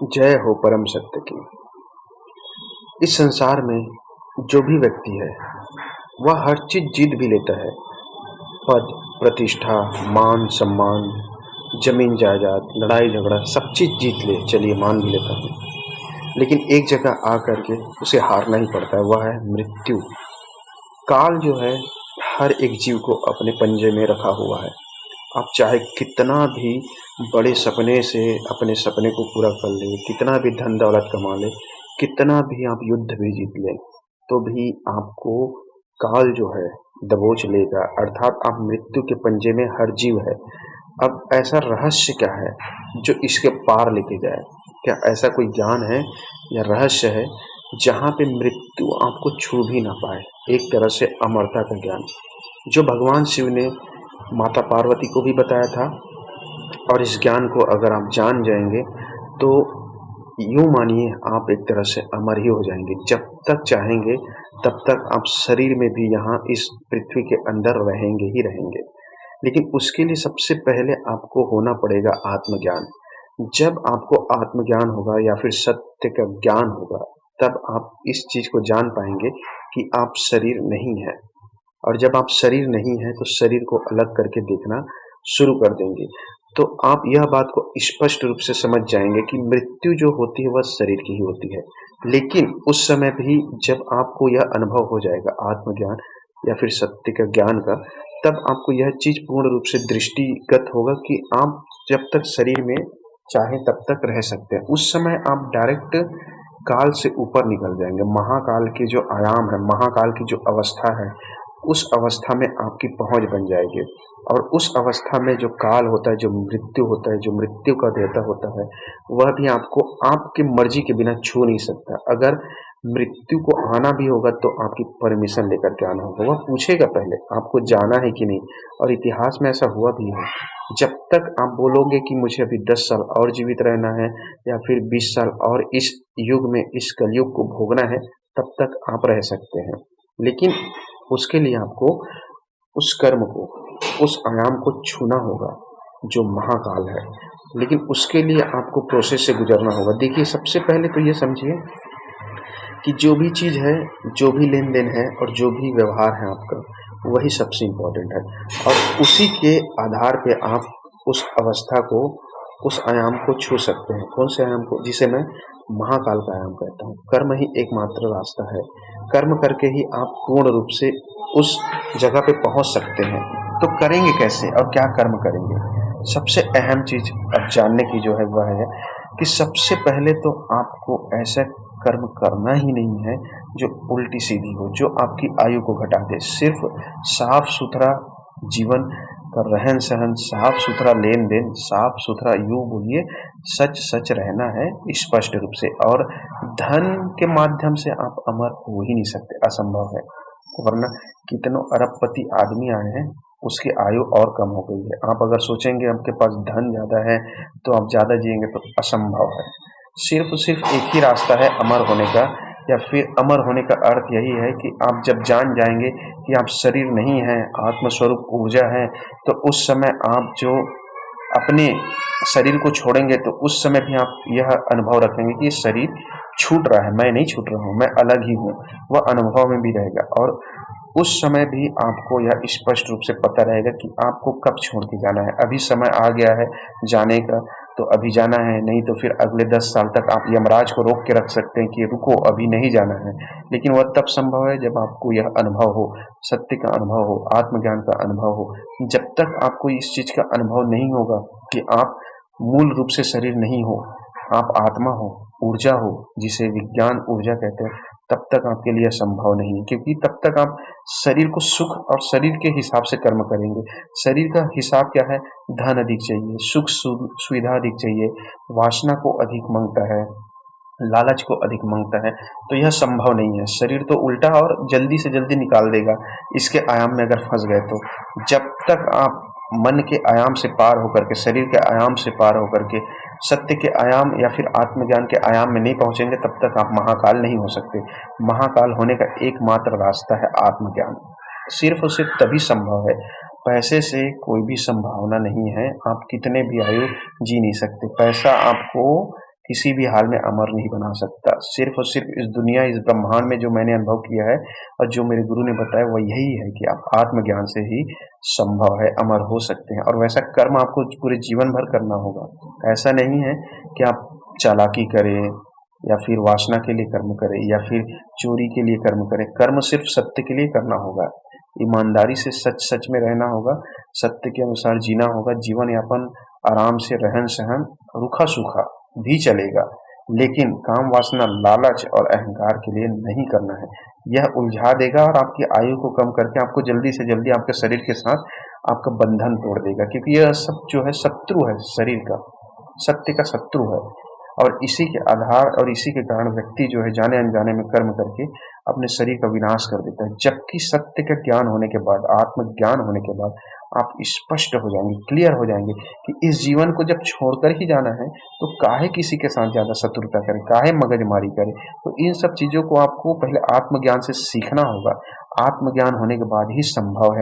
जय हो परम सत्य की। इस संसार में जो भी व्यक्ति है वह हर चीज जीत भी लेता है। पद, प्रतिष्ठा, मान सम्मान, जमीन जायदाद, लड़ाई झगड़ा सब चीज जीत ले, चलिए मान भी लेता हूँ। लेकिन एक जगह आ करके उसे हारना ही पड़ता है, वह है मृत्यु। काल जो है हर एक जीव को अपने पंजे में रखा हुआ है। आप चाहे कितना भी बड़े सपने से अपने सपने को पूरा कर ले, कितना भी धन दौलत कमा ले, कितना भी आप युद्ध भी जीत लें, तो भी आपको काल जो है दबोच लेगा। अर्थात आप मृत्यु के पंजे में हर जीव है। अब ऐसा रहस्य क्या है जो इसके पार लेके जाए? क्या ऐसा कोई ज्ञान है या रहस्य है जहाँ पे मृत्यु आपको छू भी ना पाए? एक तरह से अमरता का ज्ञान जो भगवान शिव ने माता पार्वती को भी बताया था। और इस ज्ञान को अगर आप जान जाएंगे तो यूँ मानिए आप एक तरह से अमर ही हो जाएंगे। जब तक चाहेंगे तब तक आप शरीर में भी यहाँ इस पृथ्वी के अंदर रहेंगे ही रहेंगे। लेकिन उसके लिए सबसे पहले आपको होना पड़ेगा आत्मज्ञान। जब आपको आत्मज्ञान होगा या फिर सत्य का ज्ञान होगा, तब आप इस चीज़ को जान पाएंगे कि आप शरीर नहीं हैं। और जब आप शरीर नहीं हैं तो शरीर को अलग करके देखना शुरू कर देंगे। तो आप यह बात को स्पष्ट रूप से समझ जाएंगे कि मृत्यु जो होती है वह शरीर की ही होती है। लेकिन उस समय भी जब आपको यह अनुभव हो जाएगा आत्मज्ञान या फिर सत्य का ज्ञान का, तब आपको यह चीज़ पूर्ण रूप से दृष्टिगत होगा कि आप जब तक शरीर में चाहें तब तक रह सकते हैं। उस समय आप डायरेक्ट काल से ऊपर निकल जाएंगे। महाकाल के जो आयाम है, महाकाल की जो अवस्था है, उस अवस्था में आपकी पहुंच बन जाएगी। और उस अवस्था में जो काल होता है, जो मृत्यु होता है, जो मृत्यु का देवता होता है, वह भी आपको आपकी मर्जी के बिना छू नहीं सकता। अगर मृत्यु को आना भी होगा तो आपकी परमिशन लेकर के आना होगा। वह पूछेगा पहले आपको जाना है कि नहीं। और इतिहास में ऐसा हुआ भी है। जब तक आप बोलोगे कि मुझे अभी 10 साल और जीवित रहना है या फिर 20 साल और इस युग में इस कलयुग को भोगना है, तब तक आप रह सकते हैं। लेकिन उसके लिए आपको उस कर्म को, उस आयाम को छूना होगा जो महाकाल है। लेकिन उसके लिए आपको प्रोसेस से गुजरना होगा। देखिए, सबसे पहले तो ये समझिए कि जो भी चीज़ है, जो भी लेन देन है और जो भी व्यवहार है आपका, वही सबसे इम्पोर्टेंट है। और उसी के आधार पे आप उस अवस्था को, उस आयाम को छू सकते हैं। कौन से आयाम को? जिसे मैं महाकाल का आयाम कहता हूँ। कर्म ही एकमात्र रास्ता है। कर्म करके ही आप पूर्ण रूप से उस जगह पे पहुंच सकते हैं। तो करेंगे कैसे और क्या कर्म करेंगे? सबसे अहम चीज अब जानने की जो है वह है कि सबसे पहले तो आपको ऐसा कर्म करना ही नहीं है जो उल्टी सीधी हो, जो आपकी आयु को घटा दे। सिर्फ साफ सुथरा जीवन का रहन सहन, साफ सुथरा लेन देन, साफ सुथरा यूं बोलिए सच सच रहना है स्पष्ट रूप से। और धन के माध्यम से आप अमर हो ही नहीं सकते, असंभव है। वरना कितनों अरबपति आदमी आए हैं, उसकी आयु और कम हो गई है। आप अगर सोचेंगे आपके पास धन ज़्यादा है तो आप ज़्यादा जिएंगे, तो असंभव है। सिर्फ एक ही रास्ता है अमर होने का। या फिर अमर होने का अर्थ यही है कि आप जब जान जाएंगे कि आप शरीर नहीं हैं, आत्मस्वरूप ऊर्जा है, तो उस समय आप जो अपने शरीर को छोड़ेंगे तो उस समय भी आप यह अनुभव रखेंगे कि ये शरीर छूट रहा है, मैं नहीं छूट रहा हूँ, मैं अलग ही हूँ। वह अनुभव में भी रहेगा। और उस समय भी आपको यह स्पष्ट रूप से पता रहेगा कि आपको कब छोड़ के जाना है। अभी समय आ गया है जाने का, तो अभी जाना है, नहीं तो फिर अगले 10 साल तक आप यमराज को रोक के रख सकते हैं कि रुको, अभी नहीं जाना है। लेकिन वह तब संभव है जब आपको यह अनुभव हो, सत्य का अनुभव हो, आत्मज्ञान का अनुभव हो। जब तक आपको इस चीज का अनुभव नहीं होगा कि आप मूल रूप से शरीर नहीं हो, आप आत्मा हो, ऊर्जा हो, जिसे विज्ञान ऊर्जा कहते हैं, तब तक आपके लिए संभव नहीं है। क्योंकि तब तक आप शरीर को सुख और शरीर के हिसाब से कर्म करेंगे। शरीर का हिसाब क्या है? धन अधिक चाहिए, सुख सुविधा अधिक चाहिए, वासना को अधिक मांगता है, लालच को अधिक मांगता है। तो यह संभव नहीं है। शरीर तो उल्टा और जल्दी से जल्दी निकाल देगा इसके आयाम में अगर फंस गए तो। जब तक आप मन के आयाम से पार होकर के, शरीर के आयाम से पार होकर के सत्य के आयाम या फिर आत्मज्ञान के आयाम में नहीं पहुंचेंगे, तब तक आप महाकाल नहीं हो सकते। महाकाल होने का एकमात्र रास्ता है आत्मज्ञान। सिर्फ और सिर्फ तभी संभव है। पैसे से कोई भी संभावना नहीं है। आप कितने भी आयु जी नहीं सकते। पैसा आपको किसी भी हाल में अमर नहीं बना सकता। सिर्फ और सिर्फ इस दुनिया, इस ब्रह्मांड में जो मैंने अनुभव किया है और जो मेरे गुरु ने बताया वो यही है कि आप आत्मज्ञान से ही संभव है अमर हो सकते हैं। और वैसा कर्म आपको पूरे जीवन भर करना होगा। ऐसा नहीं है कि आप चालाकी करें या फिर वासना के लिए कर्म करें या फिर चोरी के लिए कर्म करें। कर्म सिर्फ सत्य के लिए करना होगा। ईमानदारी से सच सच में रहना होगा, सत्य के अनुसार जीना होगा। जीवन यापन आराम से, रहन सहन रूखा सूखा भी चलेगा, लेकिन काम वासना, लालच और अहंकार के लिए नहीं करना है। यह उलझा देगा और आपकी आयु को कम करके आपको जल्दी से जल्दी आपके शरीर के साथ आपका बंधन तोड़ देगा, क्योंकि यह सब जो है शत्रु है शरीर का, सत्य का शत्रु है। और इसी के आधार और इसी के कारण व्यक्ति जो है जाने अनजाने में कर्म करके अपने शरीर का विनाश कर देता है। जबकि सत्य का ज्ञान होने के बाद, आत्मज्ञान होने के बाद आप स्पष्ट हो जाएंगे, क्लियर हो जाएंगे कि इस जीवन को जब छोड़कर ही जाना है तो काहे किसी के साथ ज़्यादा शत्रुता करें, काहे मगजमारी करें। तो इन सब चीज़ों को आपको पहले आत्मज्ञान से सीखना होगा। आत्मज्ञान होने के बाद ही संभव है